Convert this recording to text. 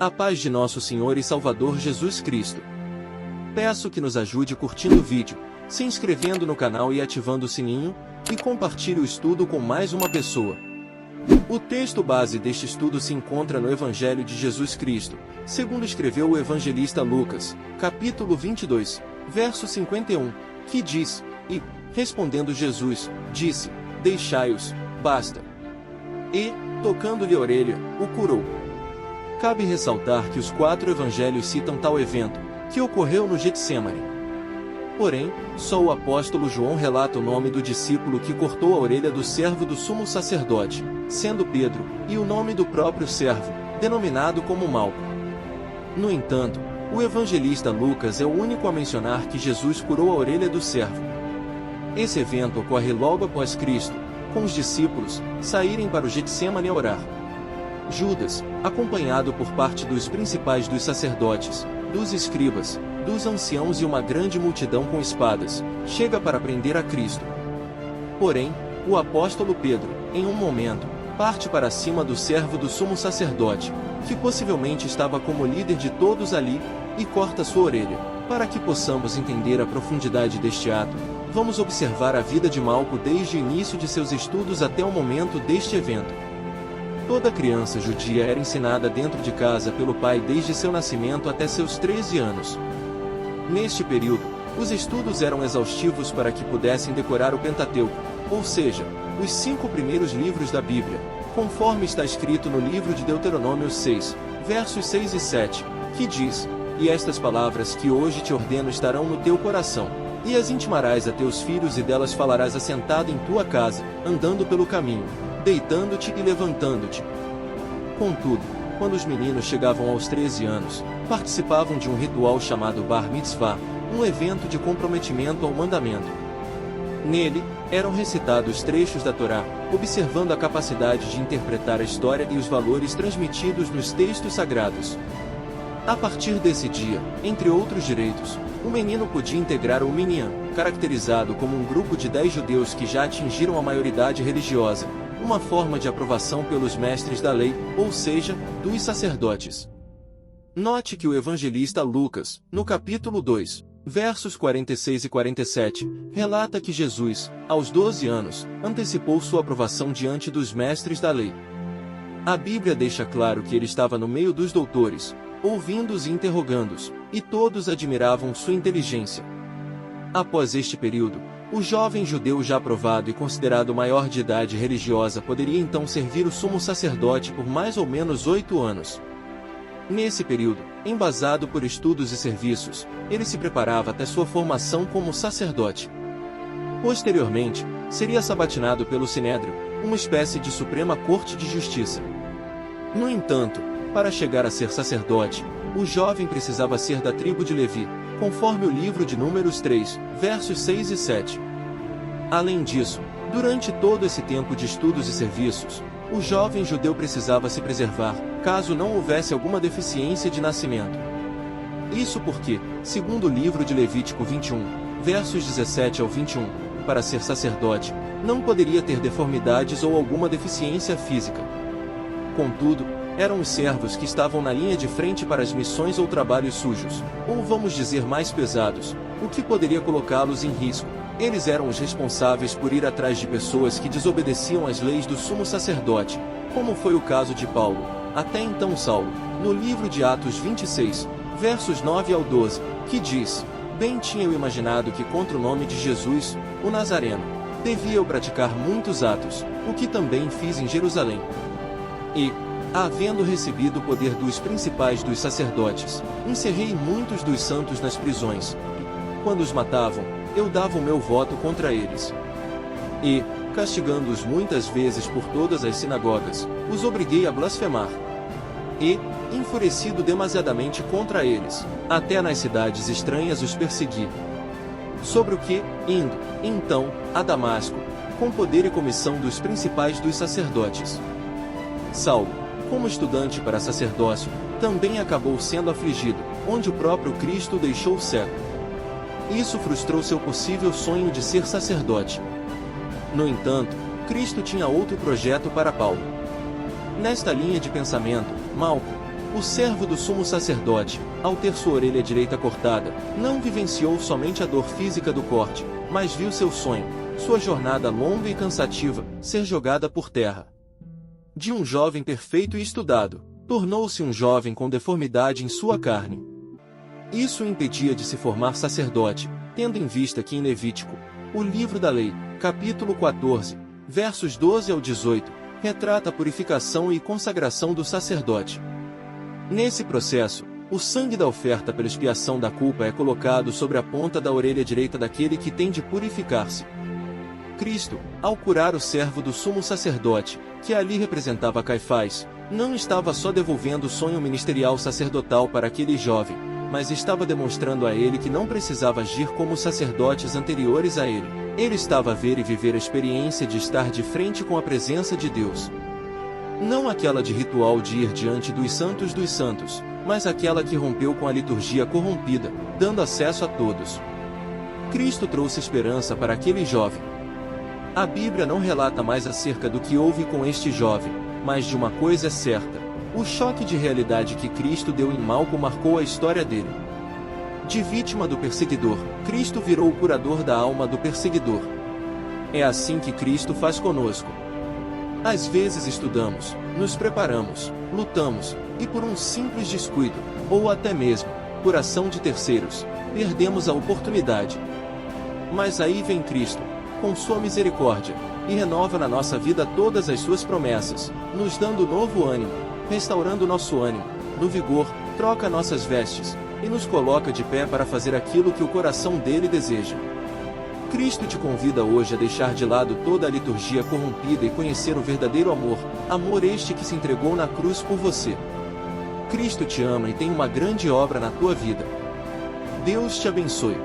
A paz de nosso Senhor e Salvador Jesus Cristo. Peço que nos ajude curtindo o vídeo, se inscrevendo no canal e ativando o sininho, e compartilhe o estudo com mais uma pessoa. O texto base deste estudo se encontra no Evangelho de Jesus Cristo, segundo escreveu o evangelista Lucas, capítulo 22, verso 51, que diz: E, respondendo Jesus, disse: Deixai-os, basta. E, tocando-lhe a orelha, o curou. Cabe ressaltar que os 4 evangelhos citam tal evento, que ocorreu no Getsêmani. Porém, só o apóstolo João relata o nome do discípulo que cortou a orelha do servo do sumo sacerdote, sendo Pedro, e o nome do próprio servo, denominado como Malco. No entanto, o evangelista Lucas é o único a mencionar que Jesus curou a orelha do servo. Esse evento ocorre logo após Cristo, com os discípulos, saírem para o Getsêmani a orar. Judas, acompanhado por parte dos principais dos sacerdotes, dos escribas, dos anciãos e uma grande multidão com espadas, chega para prender a Cristo. Porém, o apóstolo Pedro, em um momento, parte para cima do servo do sumo sacerdote, que possivelmente estava como líder de todos ali, e corta sua orelha. Para que possamos entender a profundidade deste ato, vamos observar a vida de Malco desde o início de seus estudos até o momento deste evento. Toda criança judia era ensinada dentro de casa pelo pai desde seu nascimento até seus 13 anos. Neste período, os estudos eram exaustivos para que pudessem decorar o Pentateuco, ou seja, os 5 primeiros livros da Bíblia, conforme está escrito no livro de Deuteronômio 6, versos 6 e 7, que diz: E estas palavras que hoje te ordeno estarão no teu coração, e as intimarás a teus filhos e delas falarás assentado em tua casa, andando pelo caminho, deitando-te e levantando-te. Contudo, quando os meninos chegavam aos 13 anos, participavam de um ritual chamado Bar Mitzvah, um evento de comprometimento ao mandamento. Nele, eram recitados trechos da Torá, observando a capacidade de interpretar a história e os valores transmitidos nos textos sagrados. A partir desse dia, entre outros direitos, o menino podia integrar o Minyan, caracterizado como um grupo de 10 judeus que já atingiram a maioridade religiosa, uma forma de aprovação pelos mestres da lei, ou seja, dos sacerdotes. Note que o evangelista Lucas, no capítulo 2, versos 46 e 47, relata que Jesus, aos 12 anos, antecipou sua aprovação diante dos mestres da lei. A Bíblia deixa claro que ele estava no meio dos doutores, ouvindo-os e interrogando-os, e todos admiravam sua inteligência. Após este período, o jovem judeu já aprovado e considerado maior de idade religiosa poderia então servir o sumo sacerdote por mais ou menos 8 anos. Nesse período, embasado por estudos e serviços, ele se preparava até sua formação como sacerdote. Posteriormente, seria sabatinado pelo Sinédrio, uma espécie de Suprema Corte de Justiça. No entanto, para chegar a ser sacerdote, o jovem precisava ser da tribo de Levi, conforme o livro de Números 3, versos 6 e 7. Além disso, durante todo esse tempo de estudos e serviços, o jovem judeu precisava se preservar, caso não houvesse alguma deficiência de nascimento. Isso porque, segundo o livro de Levítico 21, versos 17 ao 21, para ser sacerdote, não poderia ter deformidades ou alguma deficiência física. Contudo, eram os servos que estavam na linha de frente para as missões ou trabalhos sujos, ou vamos dizer mais pesados, o que poderia colocá-los em risco. Eles eram os responsáveis por ir atrás de pessoas que desobedeciam às leis do sumo sacerdote, como foi o caso de Paulo, até então Saulo, no livro de Atos 26, versos 9 ao 12, que diz: Bem tinha eu imaginado que contra o nome de Jesus, o Nazareno, devia eu praticar muitos atos, o que também fiz em Jerusalém. E, havendo recebido o poder dos principais dos sacerdotes, encerrei muitos dos santos nas prisões. Quando os matavam, eu dava o meu voto contra eles. E, castigando-os muitas vezes por todas as sinagogas, os obriguei a blasfemar. E, enfurecido demasiadamente contra eles, até nas cidades estranhas os persegui. Sobre o que, indo, então, a Damasco, com poder e comissão dos principais dos sacerdotes. Saulo, como estudante para sacerdócio, também acabou sendo afligido, onde o próprio Cristo o deixou cego. Isso frustrou seu possível sonho de ser sacerdote. No entanto, Cristo tinha outro projeto para Paulo. Nesta linha de pensamento, Malco, O servo do sumo sacerdote, ao ter sua orelha direita cortada, não vivenciou somente a dor física do corte, mas viu seu sonho, sua jornada longa e cansativa, ser jogada por terra. De um jovem perfeito e estudado, tornou-se um jovem com deformidade em sua carne. Isso o impedia de se formar sacerdote, tendo em vista que em Levítico, o livro da lei, capítulo 14, versos 12 ao 18, retrata a purificação e consagração do sacerdote. Nesse processo, o sangue da oferta pela expiação da culpa é colocado sobre a ponta da orelha direita daquele que tem de purificar-se. Cristo, ao curar o servo do sumo sacerdote, que ali representava Caifás, não estava só devolvendo o sonho ministerial sacerdotal para aquele jovem, mas estava demonstrando a ele que não precisava agir como os sacerdotes anteriores a ele. Ele estava a ver e viver a experiência de estar de frente com a presença de Deus. Não aquela de ritual de ir diante dos santos, mas aquela que rompeu com a liturgia corrompida, dando acesso a todos. Cristo trouxe esperança para aquele jovem. A Bíblia não relata mais acerca do que houve com este jovem, mas de uma coisa é certa: o choque de realidade que Cristo deu em Malco marcou a história dele. De vítima do perseguidor, Cristo virou o curador da alma do perseguidor. É assim que Cristo faz conosco. Às vezes estudamos, nos preparamos, lutamos, e por um simples descuido, ou até mesmo, por ação de terceiros, perdemos a oportunidade. Mas aí vem Cristo, com sua misericórdia, e renova na nossa vida todas as suas promessas, nos dando novo ânimo, restaurando nosso ânimo, no vigor, troca nossas vestes, e nos coloca de pé para fazer aquilo que o coração dele deseja. Cristo te convida hoje a deixar de lado toda a liturgia corrompida e conhecer o verdadeiro amor, amor este que se entregou na cruz por você. Cristo te ama e tem uma grande obra na tua vida. Deus te abençoe.